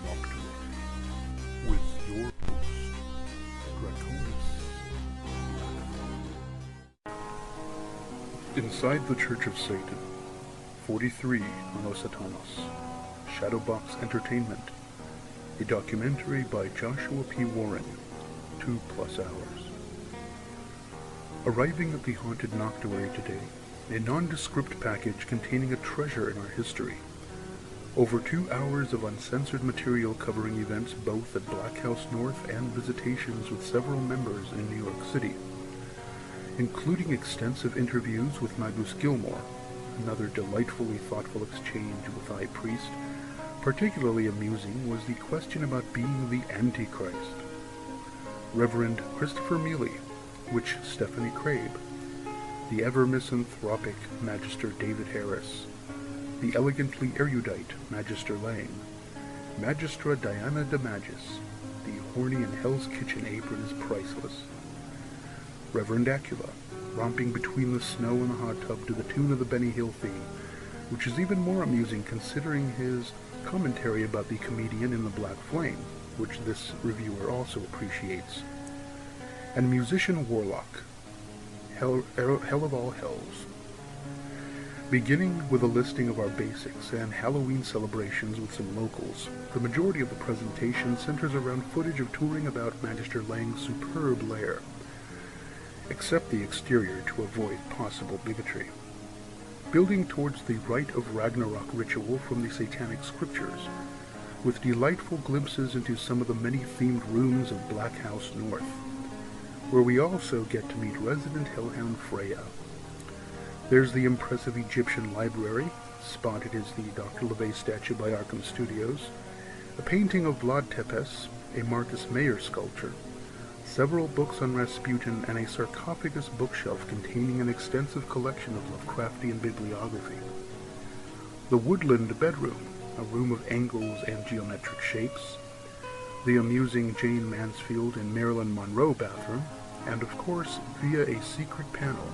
Noctuary, with your host, Blackthorne. Inside the Church of Satan, 43 Anosatanos, Shadowbox Entertainment, a documentary by Joshua P. Warren, 2+ hours. Arriving at the haunted Noctuary today, a nondescript package containing a treasure in our history. Over 2 hours of uncensored material covering events both at Black House North and visitations with several members in New York City, including extensive interviews with Magus Gilmore, another delightfully thoughtful exchange with High Priest. Particularly amusing was the question about being the Antichrist. Reverend Christopher Mealy, Witch Stephanie Crabe, the ever-misanthropic Magister David Harris, the elegantly erudite Magister Lang, Magistra Diana de Magis, the horny in Hell's Kitchen apron is priceless, Reverend Acula, romping between the snow and the hot tub to the tune of the Benny Hill theme, which is even more amusing considering his commentary about the comedian in the Black Flame, which this reviewer also appreciates, and musician Warlock, hell of all hells. Beginning with a listing of our basics and Halloween celebrations with some locals, the majority of the presentation centers around footage of touring about Magister Lang's superb lair, except the exterior to avoid possible bigotry. Building towards the Rite of Ragnarok ritual from the Satanic Scriptures, with delightful glimpses into some of the many themed rooms of Black House North, where we also get to meet resident hellhound Freya. There's the impressive Egyptian library, spotted as the Dr. LeVay statue by Arkham Studios, a painting of Vlad Tepes, a Marcus Mayer sculpture, several books on Rasputin, and a sarcophagus bookshelf containing an extensive collection of Lovecraftian bibliography. The woodland bedroom, a room of angles and geometric shapes, the amusing Jane Mansfield and Marilyn Monroe bathroom, and of course, via a secret panel,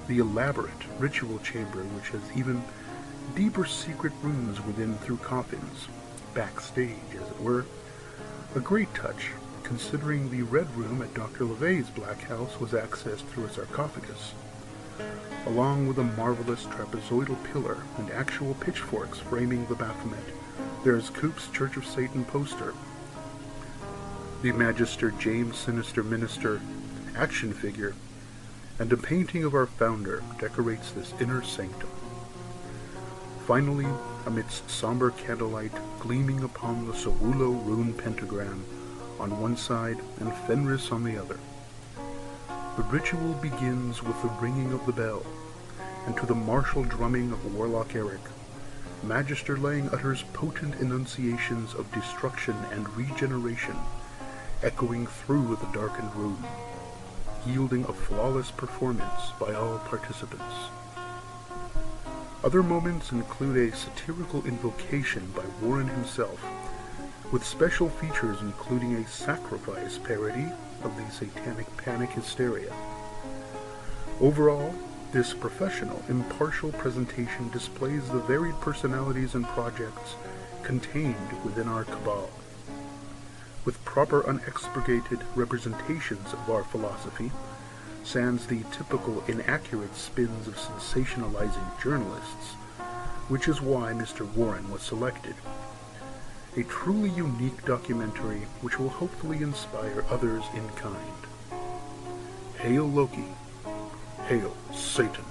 the elaborate ritual chamber which has even deeper secret rooms within through coffins, backstage as it were. A great touch, considering the Red Room at Dr. LeVay's Black House was accessed through a sarcophagus, along with a marvelous trapezoidal pillar and actual pitchforks framing the Baphomet. There's Coop's Church of Satan poster. The Magister James Sinister Minister action figure, and a painting of our founder decorates this inner sanctum. Finally, amidst somber candlelight gleaming upon the Sowulo rune pentagram on one side and Fenris on the other, the ritual begins with the ringing of the bell, and to the martial drumming of Warlock Eric, Magister Lang utters potent enunciations of destruction and regeneration, echoing through the darkened room, yielding a flawless performance by all participants. Other moments include a satirical invocation by Warren himself, with special features including a sacrifice parody of the Satanic Panic hysteria. Overall, this professional, impartial presentation displays the varied personalities and projects contained within our cabal. With proper unexpurgated representations of our philosophy, sans the typical inaccurate spins of sensationalizing journalists, which is why Mr. Warren was selected. A truly unique documentary which will hopefully inspire others in kind. Hail Loki, hail Satan.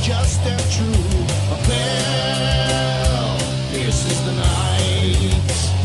just and true. A pale pierces the night.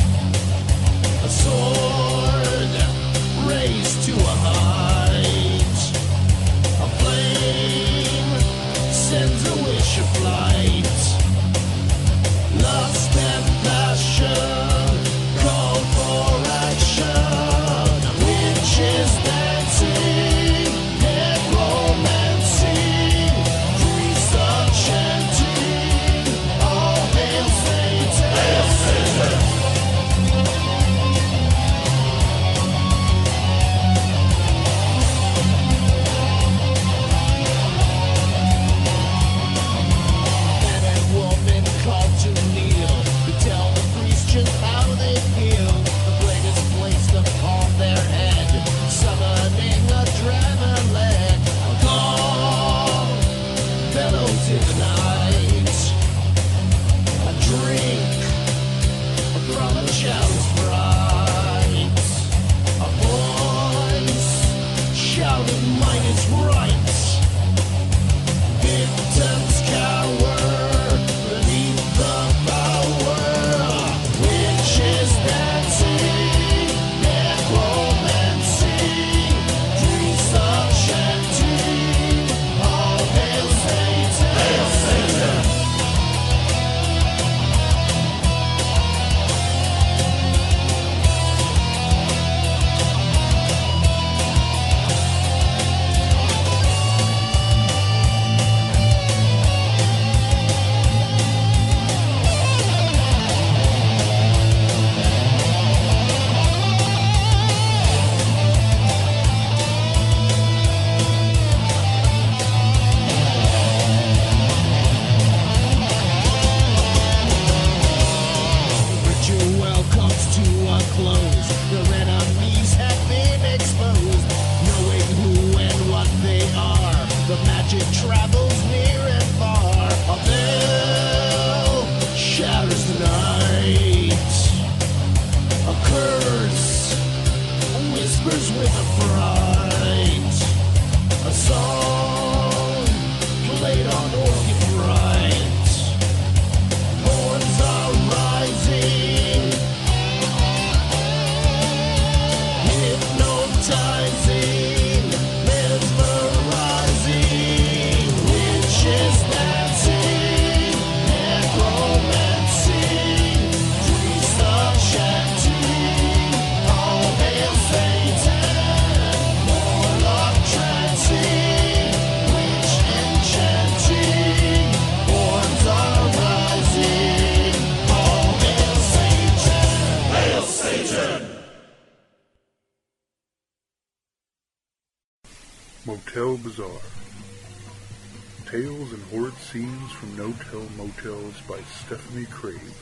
shouts bright. A voice shouting might is right. Victims cower beneath the power. Witches dancing, necromancy, priests of chanting. All hail Satan! Hail Satan! Ritual comes to a close. Their enemies have been exposed. Knowing who and what they are, the magic travels near and far. A bell shatters the night. A curse whispers with affright. A song played on organ bright. Horns are rising, hypnotizing, mesmerizing. Witches dancing, necromancy, priests of chanting. All hail Satan, warlock trancing, witch enchanting. Horns are rising. All hail Satan! Hail Satan! Motel Bazaar. Tales and Horrid Scenes from No-Tell Motels by Stephanie Crabe.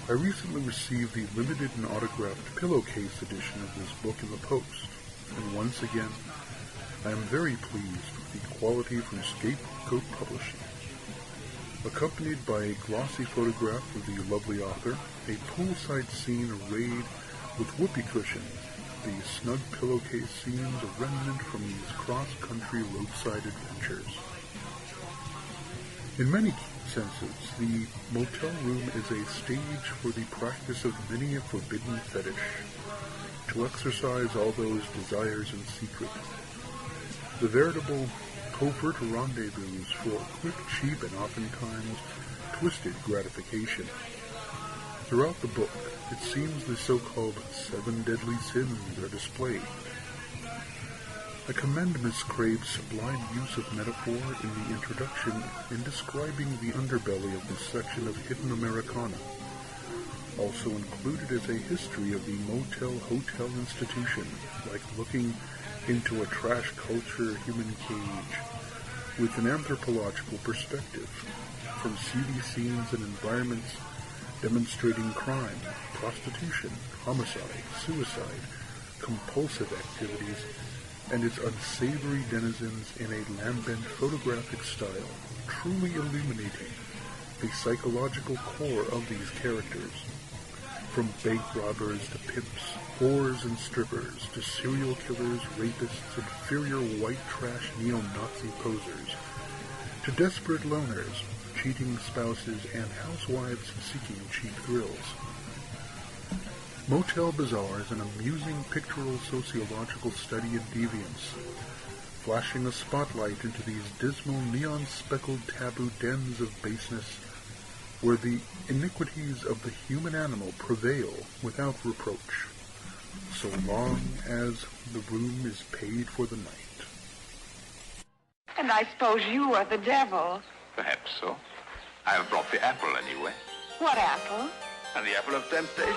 I recently received the limited and autographed pillowcase edition of this book in the post, and once again, I am very pleased with the quality from Scapegoat Publishing. Accompanied by a glossy photograph of the lovely author, a poolside scene arrayed with whoopee cushions, the snug pillowcase seems a remnant from these cross-country roadside adventures. In many senses, the motel room is a stage for the practice of many a forbidden fetish, to exercise all those desires in secret. The veritable covert rendezvous for quick, cheap, and oftentimes twisted gratification. Throughout the book, it seems the so-called 7 deadly sins are displayed. I commend Miss Crabe's sublime use of metaphor in the introduction in describing the underbelly of this section of hidden Americana. Also included is a history of the motel-hotel institution, like looking into a trash culture human cage, with an anthropological perspective, from seedy scenes and environments demonstrating crime, prostitution, homicide, suicide, compulsive activities, and its unsavory denizens in a lambent photographic style, truly illuminating the psychological core of these characters. From bank robbers to pimps, whores and strippers, to serial killers, rapists, inferior white trash neo-Nazi posers, to desperate loners, cheating spouses, and housewives seeking cheap thrills. Motel Bazaar is an amusing pictorial sociological study in deviance, flashing a spotlight into these dismal neon-speckled taboo dens of baseness, where the iniquities of the human animal prevail without reproach, so long as the room is paid for the night. And I suppose you are the devil. Perhaps so. I have brought the apple anyway. What apple? And the apple of temptation.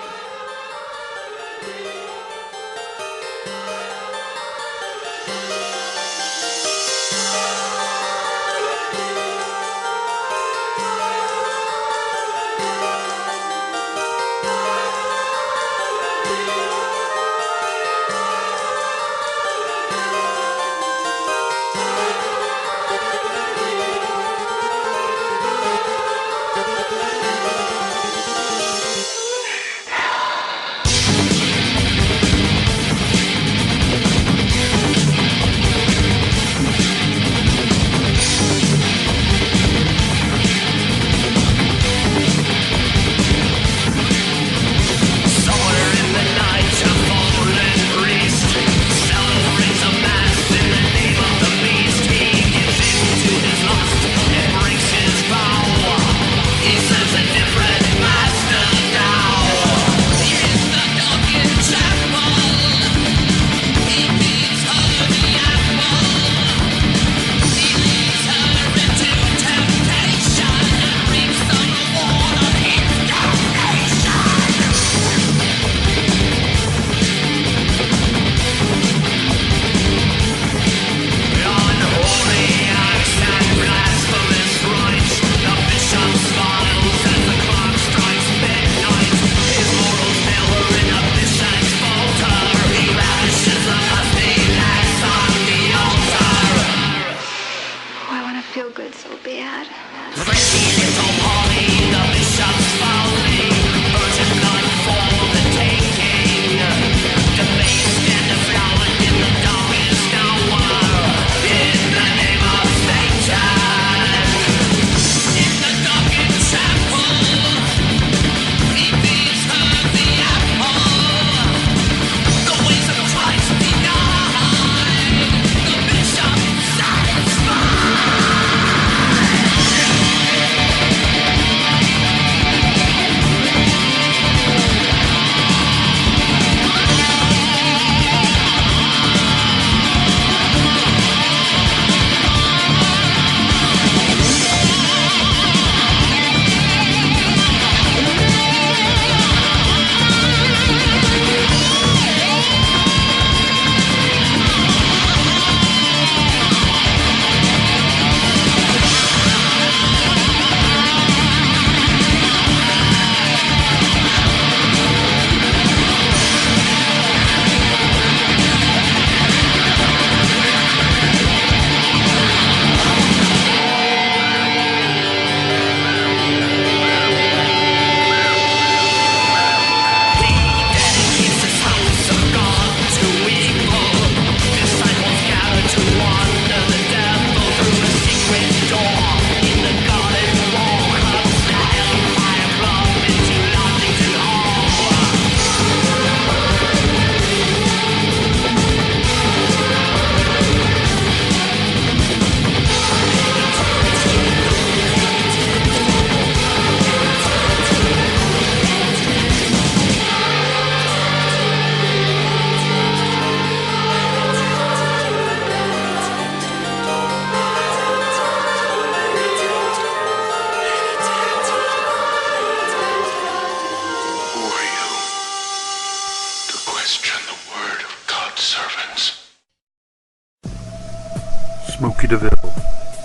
Smokey Deville,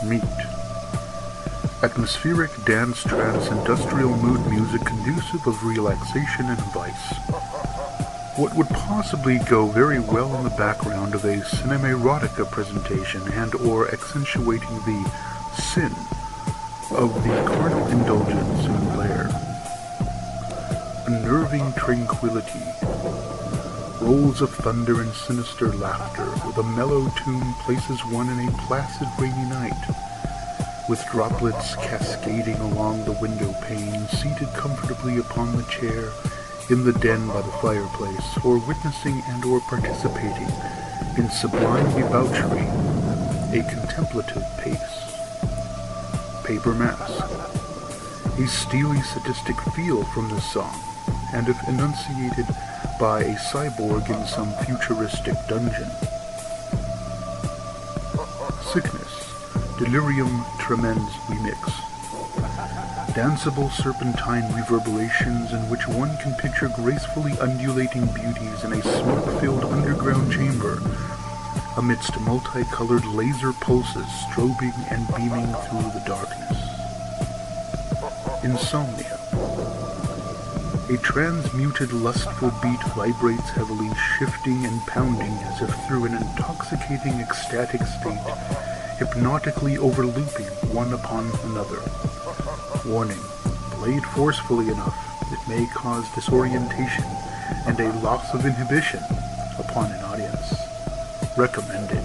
Meet. Atmospheric dance, trance, industrial mood music conducive of relaxation and vice. What would possibly go very well in the background of a cinema erotica presentation and or accentuating the sin of the carnal indulgence in Blair. Unnerving tranquility. Rolls of thunder and sinister laughter with a mellow tune places one in a placid rainy night, with droplets cascading along the window pane, seated comfortably upon the chair in the den by the fireplace, or witnessing and or participating in sublime debauchery, a contemplative pace. Paper Mask. A steely sadistic feel from this song, and if enunciated by a cyborg in some futuristic dungeon. Sickness. Delirium Tremens remix. Danceable serpentine reverberations in which one can picture gracefully undulating beauties in a smoke-filled underground chamber amidst multicolored laser pulses strobing and beaming through the darkness. Insomnia. A transmuted lustful beat vibrates heavily, shifting and pounding as if through an intoxicating ecstatic state, hypnotically overlooping one upon another. Warning, played forcefully enough, it may cause disorientation and a loss of inhibition upon an audience. Recommended.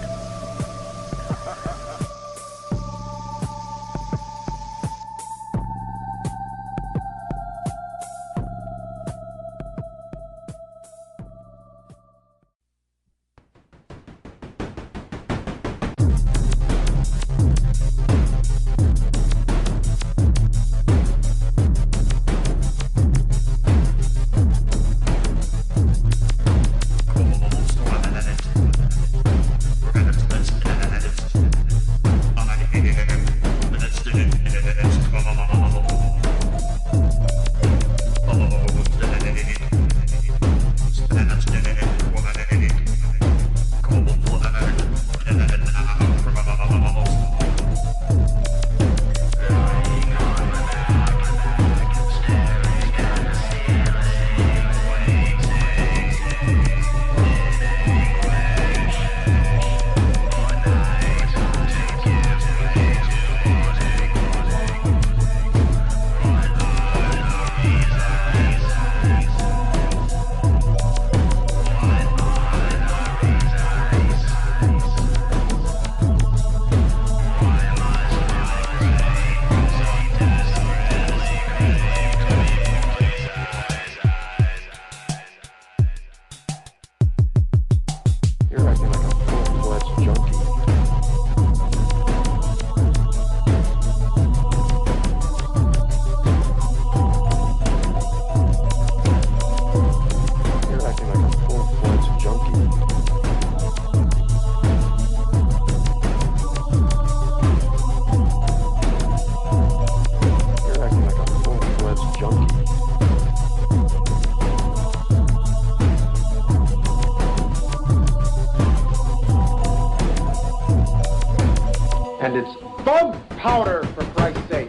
And it's bug powder, for Christ's sake.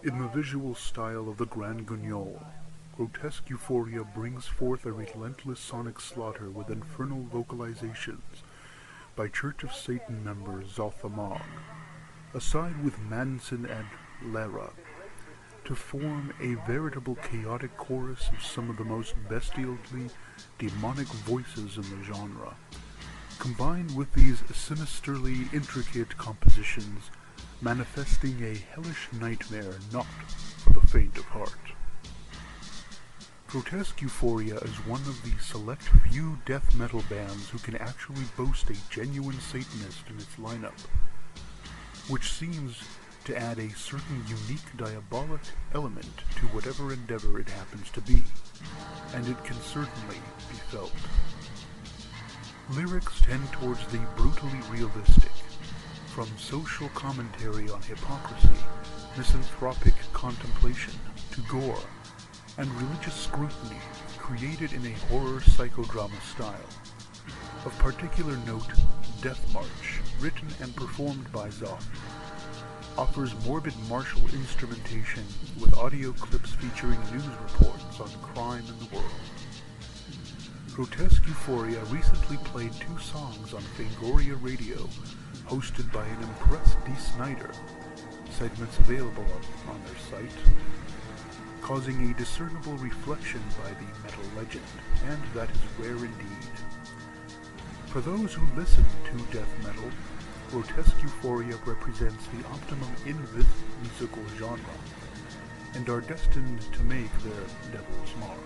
In the visual style of the Grand Guignol, GrotesquEuphoria brings forth a relentless sonic slaughter with infernal vocalizations by Church of Satan member Zalthamog, aside with Manson and Lara, to form a veritable chaotic chorus of some of the most bestially demonic voices in the genre. Combined with these sinisterly intricate compositions, manifesting a hellish nightmare not for the faint of heart. GrotesquEuphoria is one of the select few death metal bands who can actually boast a genuine Satanist in its lineup, which seems to add a certain unique diabolic element to whatever endeavor it happens to be, and it can certainly be felt. Lyrics tend towards the brutally realistic, from social commentary on hypocrisy, misanthropic contemplation, to gore, and religious scrutiny created in a horror psychodrama style. Of particular note, Death March, written and performed by Zoth, offers morbid martial instrumentation with audio clips featuring news reports on crime in the world. GrotesquEuphoria recently played 2 songs on Fangoria Radio, hosted by an impressed D. Snyder, segments available on their site, causing a discernible reflection by the metal legend, and that is rare indeed. For those who listen to death metal, GrotesquEuphoria represents the optimum in this musical genre, and are destined to make their devil's mark.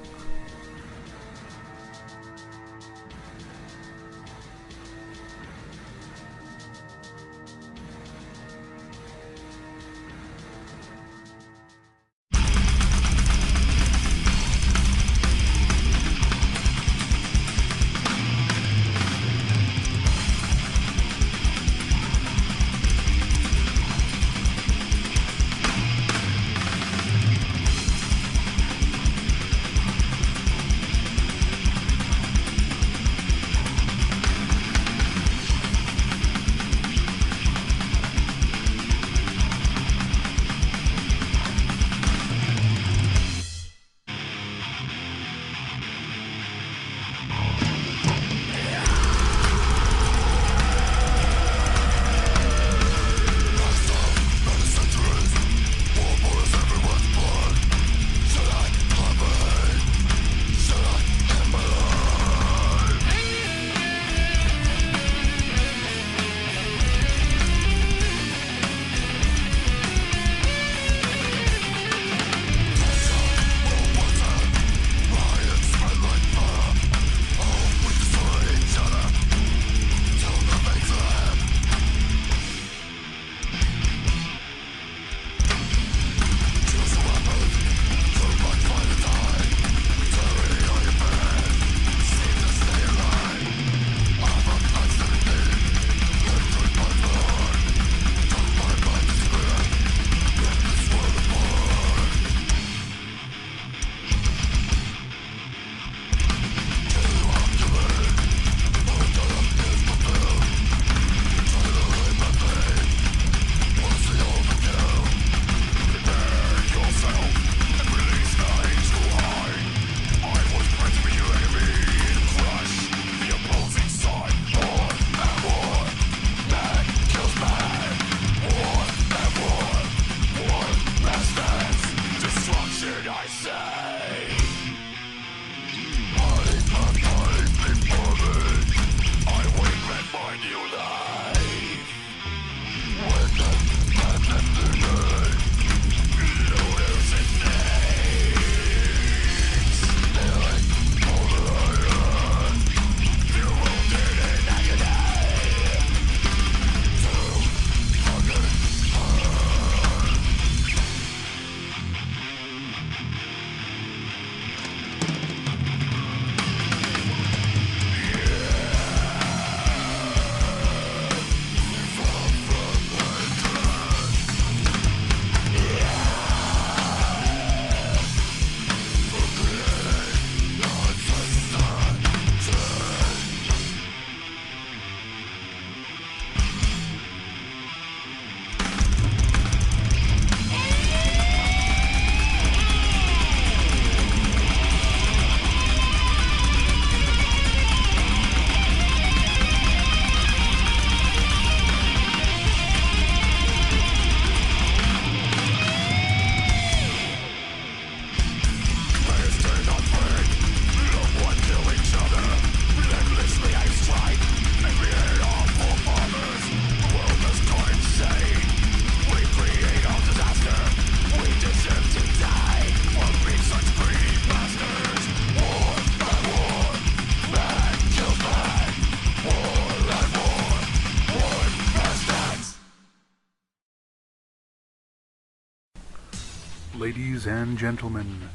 Ladies and gentlemen,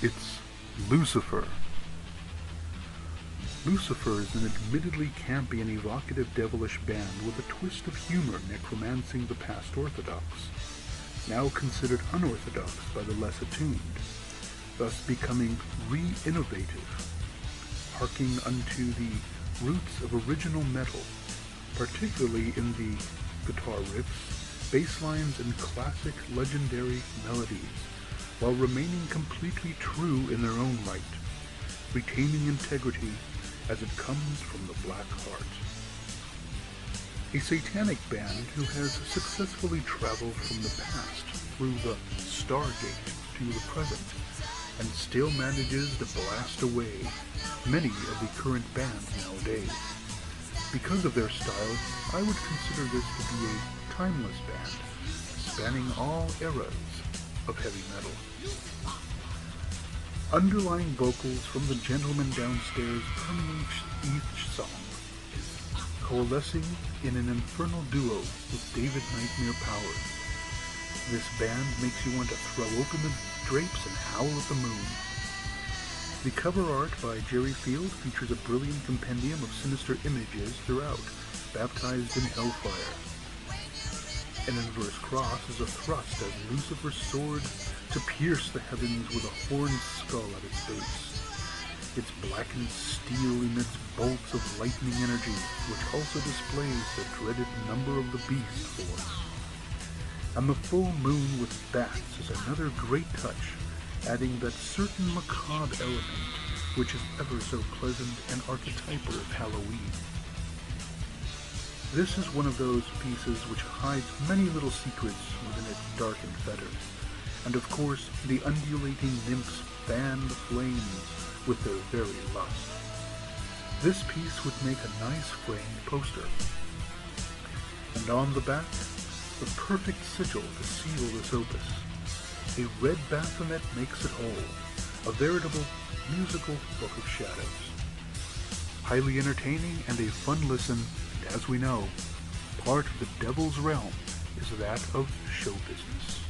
it's Lucifer. Lucifer is an admittedly campy and evocative devilish band with a twist of humor necromancing the past orthodox, now considered unorthodox by the less attuned, thus becoming re-innovative, harking unto the roots of original metal, particularly in the guitar riffs, bass lines, and classic legendary melodies, while remaining completely true in their own right, retaining integrity as it comes from the black heart. A satanic band who has successfully traveled from the past through the Stargate to the present, and still manages to blast away many of the current bands nowadays. Because of their style, I would consider this to be a timeless band, spanning all eras of heavy metal. Underlying vocals from the gentleman downstairs permeate each song, coalescing in an infernal duo with David Nightmare Powers. This band makes you want to throw open the drapes and howl at the moon. The cover art by Jerry Field features a brilliant compendium of sinister images throughout, baptized in Hellfire. An inverse cross is a thrust as Lucifer's sword to pierce the heavens with a horned skull at its base. Its blackened steel emits bolts of lightning energy, which also displays the dreaded number of the beast force. And the full moon with bats is another great touch, adding that certain macabre element which is ever so pleasant and archetypal of Halloween. This is one of those pieces which hides many little secrets within its darkened fetters, and of course the undulating nymphs fan the flames with their very lust. This piece would make a nice framed poster. And on the back, the perfect sigil to seal this opus. A red Baphomet makes it whole, a veritable musical book of shadows. Highly entertaining and a fun listen, and as we know, part of the devil's realm is that of show business.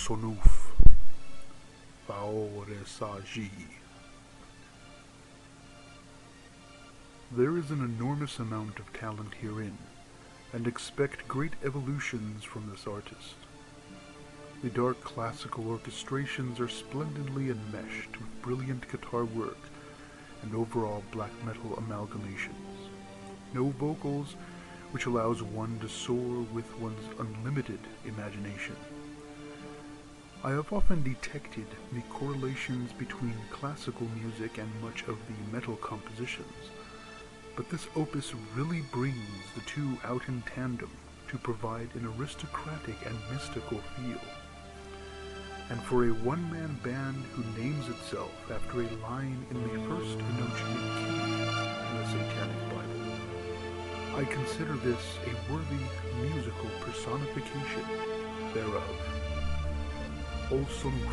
Sonuf, Vaoresaji. There is an enormous amount of talent herein, and expect great evolutions from this artist. The dark classical orchestrations are splendidly enmeshed with brilliant guitar work and overall black metal amalgamations. No vocals, which allows one to soar with one's unlimited imagination. I have often detected the correlations between classical music and much of the metal compositions, but this opus really brings the two out in tandem to provide an aristocratic and mystical feel. And for a one-man band who names itself after a line in the first Enochian key in the Satanic Bible, I consider this a worthy musical personification thereof. Sonuf.com.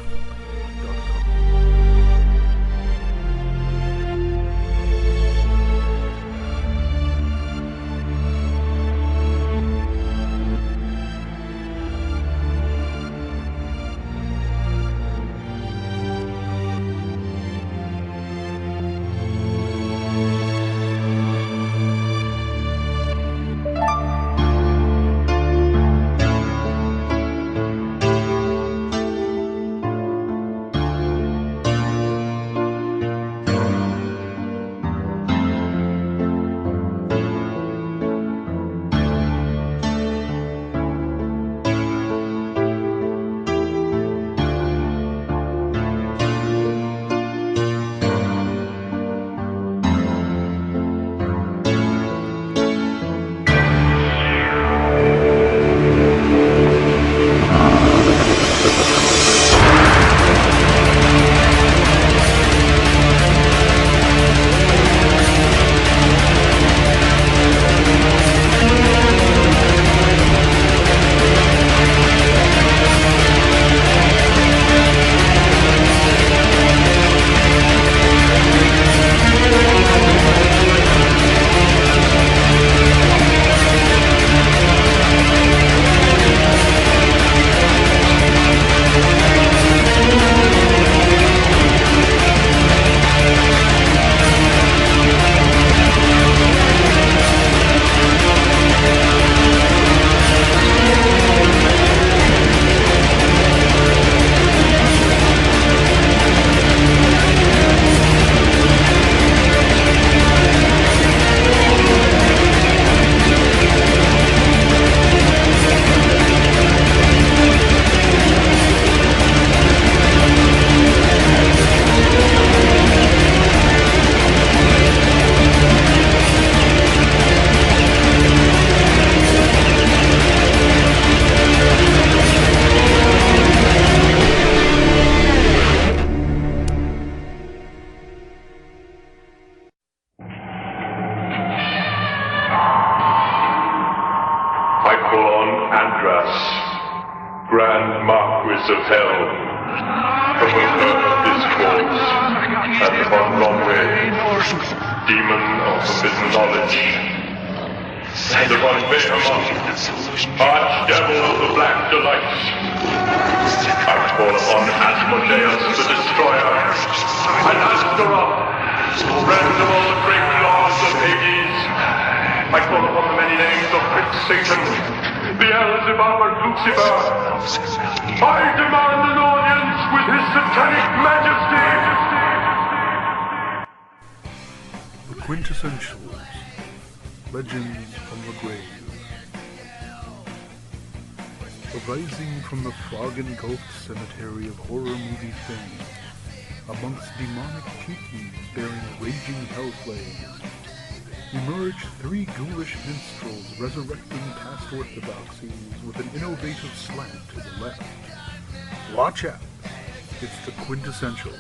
Grand Marquis of Hell, from the birth of this cause, and upon Bromway, demon of forbidden knowledge, and upon Behemoth, arch-devil of the black delights, I call upon Asmodeus the Destroyer, and Astaroth, friend of all the great lords of Hades. I call upon the many names of Prince Satan, Beelzebub and Lucifer. I demand an audience with his satanic majesty. The Quintessentials, Legends from the Grave. Arising from the fog-engulfed cemetery of horror movie fame, amongst demonic tikis bearing raging hell flames, emerge three ghoulish minstrels resurrecting past orthodoxies with an innovative slant to the left. Watch out! It's the Quintessentials.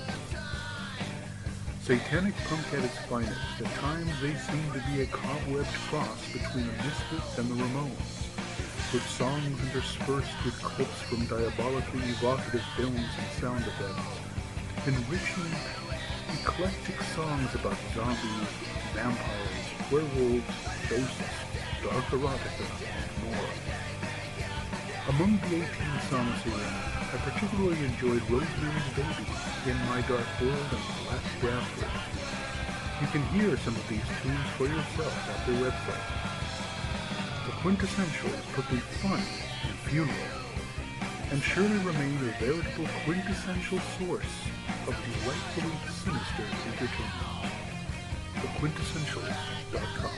Satanic punk at its finest, at times they seem to be a cobwebbed cross between the Misfits and the Ramones, with songs interspersed with clips from diabolically evocative films and sound effects, enriching eclectic songs about zombies, vampires, werewolves, ghosts, dark erotica, and more. Among the 18 songs here, I particularly enjoyed Rosemary's Baby, In My Dark World, and Black Bramford. You can hear some of these tunes for yourself at their website. The Quintessentials put the fun in funeral, and surely remain a veritable quintessential source of delightfully sinister entertainment. TheQuintessentials.com.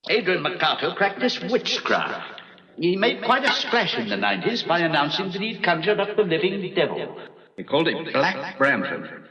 Adrian Mercato practiced witchcraft. He made quite a splash in the 90s by announcing that he'd conjured up the living devil. We called it Black Bramford.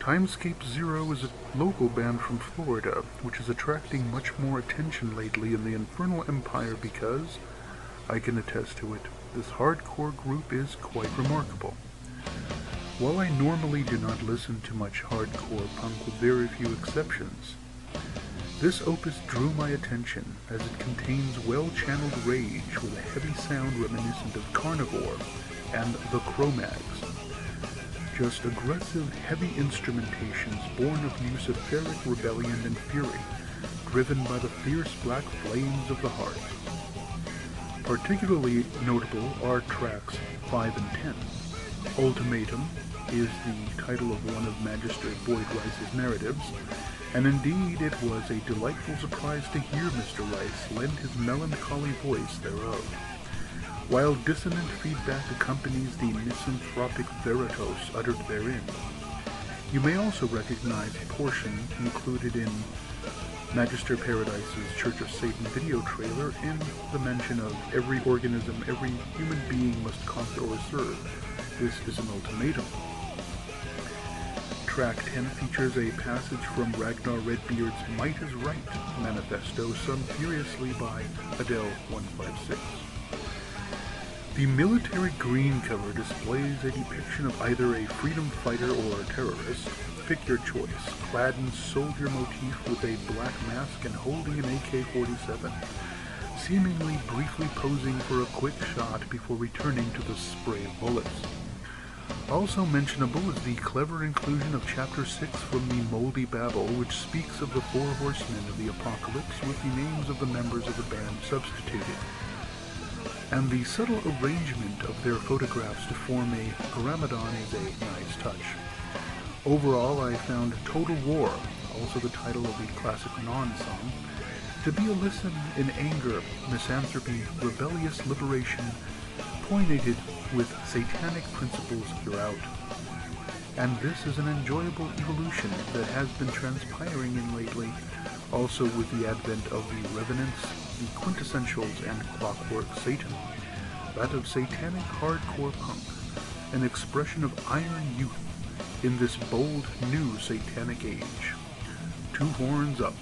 Timescape XIII is a local band from Florida, which is attracting much more attention lately in the Infernal Empire because, I can attest to it, this hardcore group is quite remarkable. While I normally do not listen to much hardcore punk with very few exceptions, this opus drew my attention as it contains well-channeled rage with a heavy sound reminiscent of Carnivore and the Cro-Mags. Just aggressive, heavy instrumentations born of Luciferic rebellion and fury, driven by the fierce black flames of the heart. Particularly notable are tracks 5 and 10. Ultimatum is the title of one of Magister Boyd Rice's narratives, and indeed it was a delightful surprise to hear Mr. Rice lend his melancholy voice thereof, while dissonant feedback accompanies the misanthropic veritas uttered therein. You may also recognize a portion included in Magister Paradise's Church of Satan video trailer in the mention of every organism, every human being must conquer or serve. This is an ultimatum. Track 10 features a passage from Ragnar Redbeard's Might is Right manifesto sung furiously by Adele 156. The military green cover displays a depiction of either a freedom fighter or a terrorist, pick your choice, clad in soldier motif with a black mask and holding an AK-47, seemingly briefly posing for a quick shot before returning to the spray of bullets. Also mentionable is the clever inclusion of Chapter 6 from the Moldy Babel, which speaks of the 4 horsemen of the apocalypse with the names of the members of the band substituted, and the subtle arrangement of their photographs to form a Ramadan is a nice touch. Overall, I found Total War, also the title of the classic non-song, to be a listen in anger, misanthropy, rebellious liberation, pointed with satanic principles throughout. And this is an enjoyable evolution that has been transpiring in lately, also with the advent of the Revenants, the Quintessentials, and Clockwork Satan, that of satanic hardcore punk, an expression of iron youth in this bold new satanic age. Two horns up.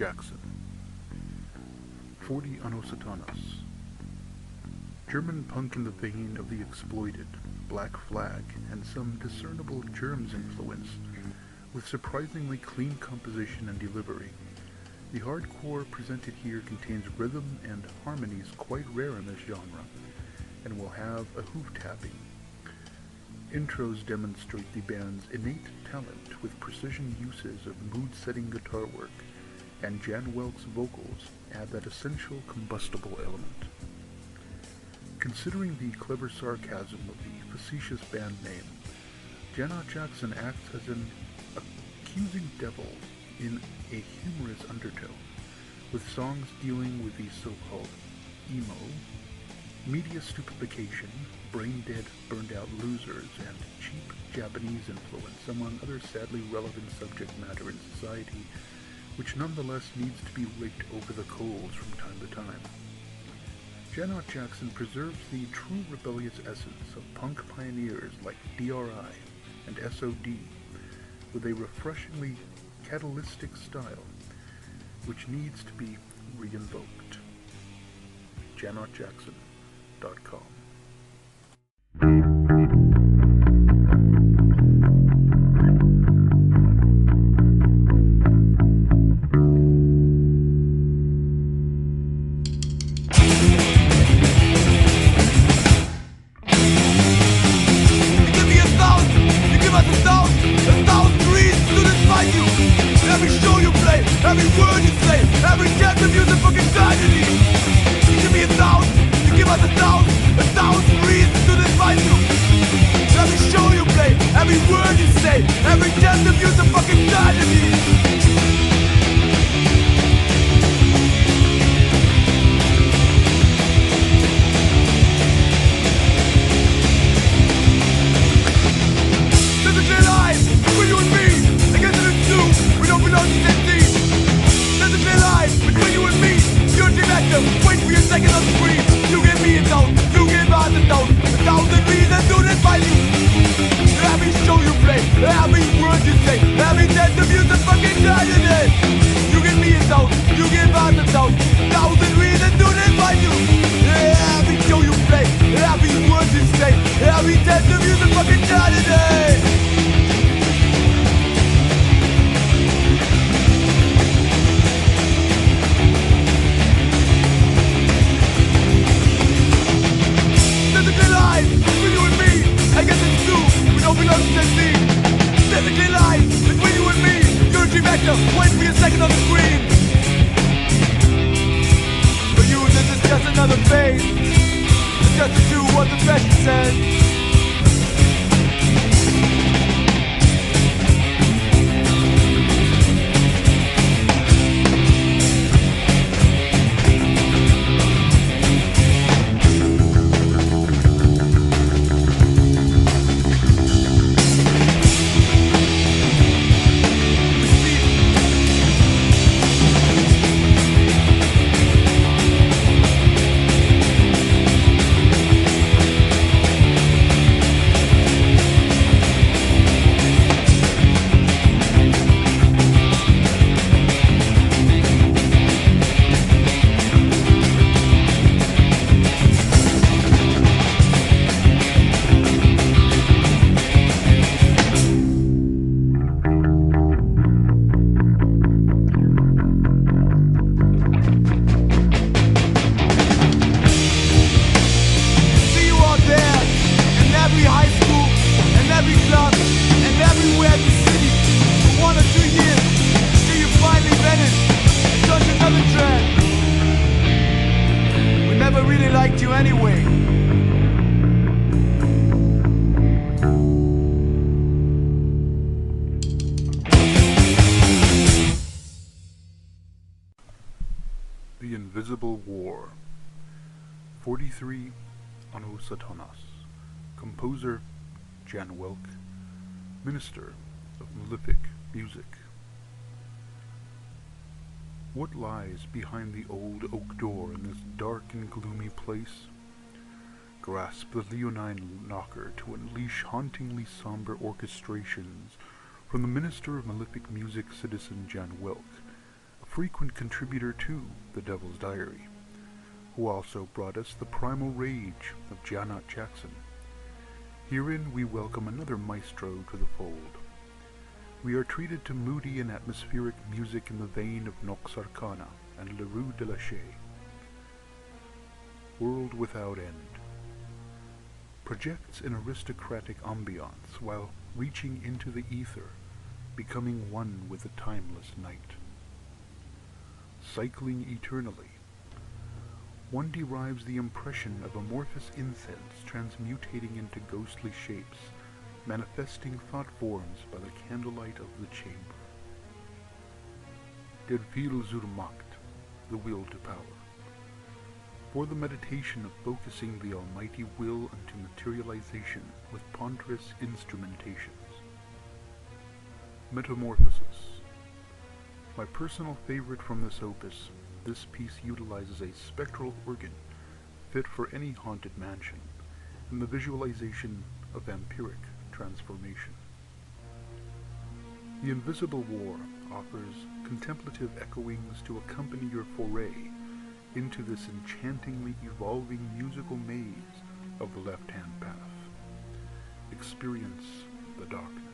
Jackson. 40 Anno Satanas. German punk in the vein of the exploited, Black Flag, and some discernible Germs influence, with surprisingly clean composition and delivery. The hardcore presented here contains rhythm and harmonies quite rare in this genre, and will have a hoof tapping. Intros demonstrate the band's innate talent with precision uses of mood-setting guitar work, and Jan Welk's vocals add that essential combustible element. Considering the clever sarcasm of the facetious band name, Janet Jackson acts as an accusing devil in a humorous undertone, with songs dealing with the so-called emo, media stupefaction, brain-dead, burned-out losers, and cheap Japanese influence, among other sadly relevant subject matter in society, which nonetheless needs to be raked over the coals from time to time. Janot Jackson preserves the true rebellious essence of punk pioneers like DRI and SOD with a refreshingly catalytic style which needs to be reinvoked. JanotJackson.com. The Invisible War. 43 Anno Satanas. Composer Jan Welk. Minister of Malefick Music. What lies behind the old oak door in this dark and gloomy place? Grasp the leonine knocker to unleash hauntingly somber orchestrations from the Minister of Malefick Music, citizen Jan Welk, a frequent contributor to The Devil's Diary, who also brought us the primal rage of Janot Jackson. Herein we welcome another maestro to the fold. We are treated to moody and atmospheric music in the vein of Nox Arcana and Leroux Delashay. World Without End projects an aristocratic ambiance while reaching into the ether, becoming one with the timeless night. Cycling eternally, one derives the impression of amorphous incense transmutating into ghostly shapes, manifesting thought forms by the candlelight of the chamber. Der Wille zur Macht, the will to power. For the meditation of focusing the almighty will unto materialization with ponderous instrumentations. Metamorphosis. My personal favorite from this opus, this piece utilizes a spectral organ fit for any haunted mansion, and the visualization of vampiric transformation. The Invisible War offers contemplative echoings to accompany your foray into this enchantingly evolving musical maze of the left-hand path. Experience the darkness.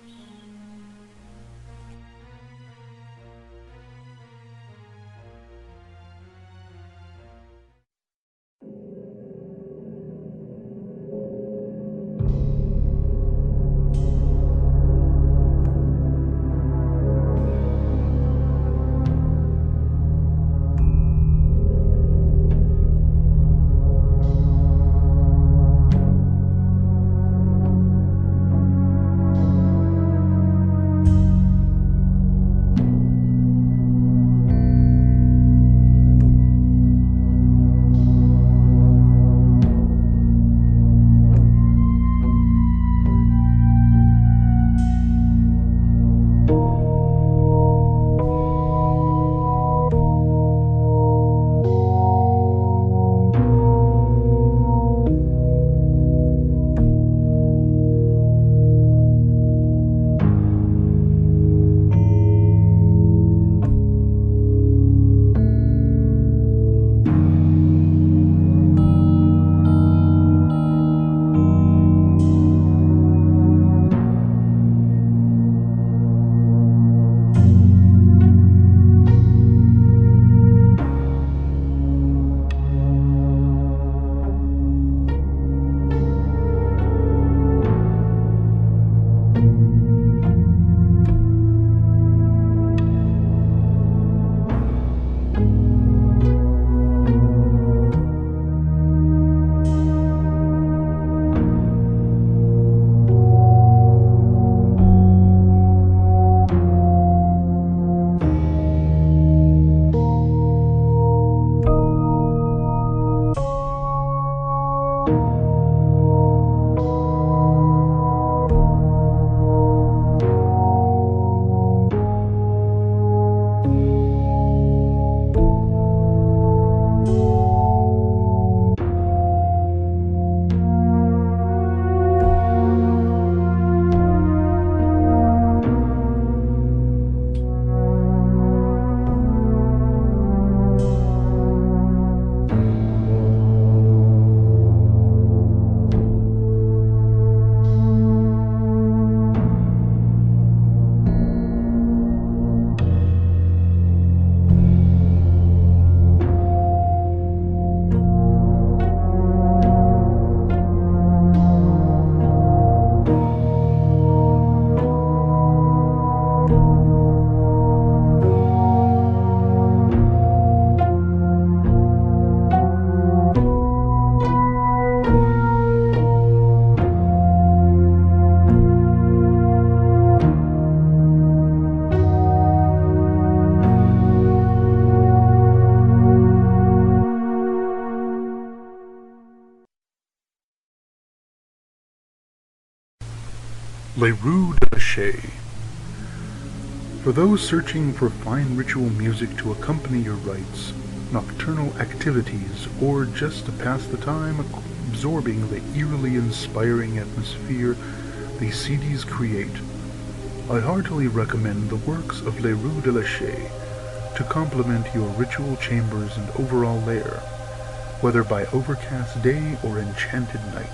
Les Rues Delashay. For those searching for fine ritual music to accompany your rites, nocturnal activities, or just to pass the time absorbing the eerily inspiring atmosphere these CDs create, I heartily recommend the works of Les Rues Delashay to complement your ritual chambers and overall lair, whether by overcast day or enchanted night.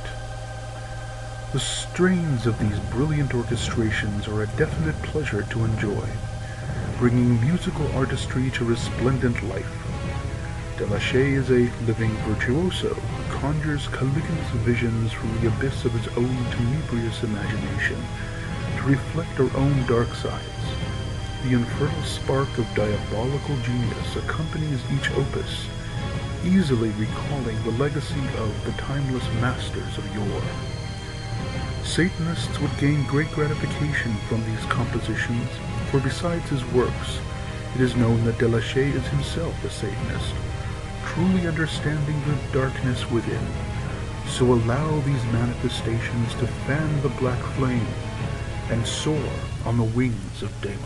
The strains of these brilliant orchestrations are a definite pleasure to enjoy, bringing musical artistry to resplendent life. Delashay is a living virtuoso who conjures Caligula's visions from the abyss of his own tenebrious imagination to reflect our own dark sides. The infernal spark of diabolical genius accompanies each opus, easily recalling the legacy of the timeless masters of yore. Satanists would gain great gratification from these compositions, for besides his works, it is known that Delashay is himself a Satanist, truly understanding the darkness within. So allow these manifestations to fan the black flame and soar on the wings of demons.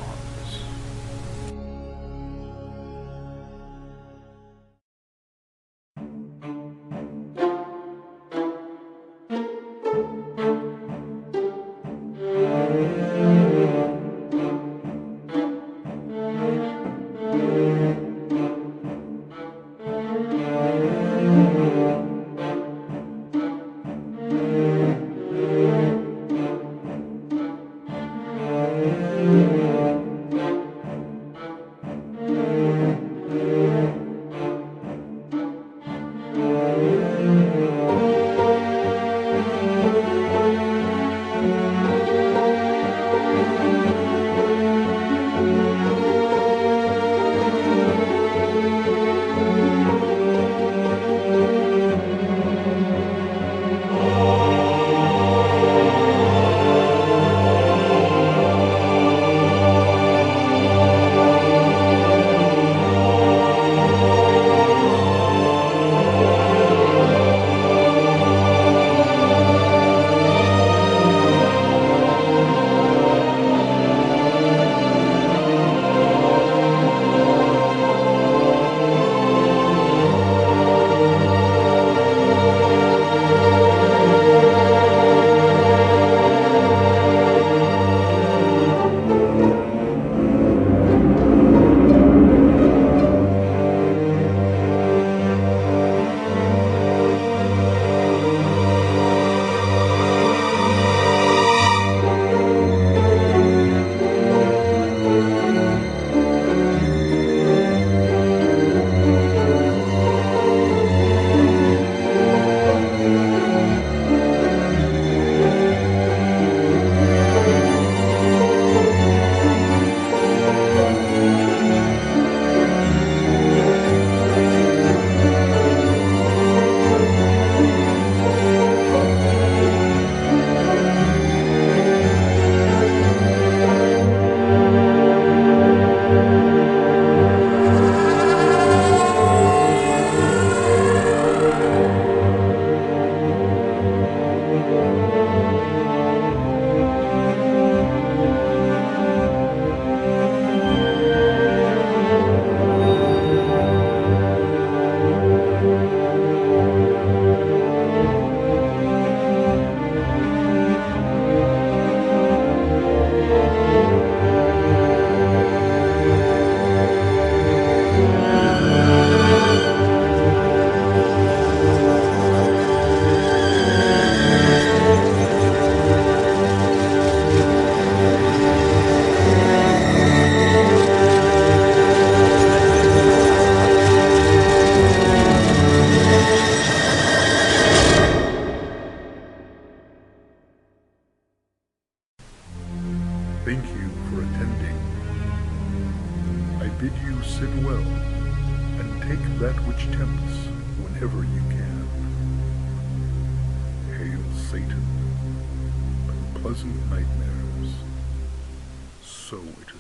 Thank you for attending. I bid you sit well, and take that which tempts whenever you can. Hail Satan, and pleasant nightmares. So it is.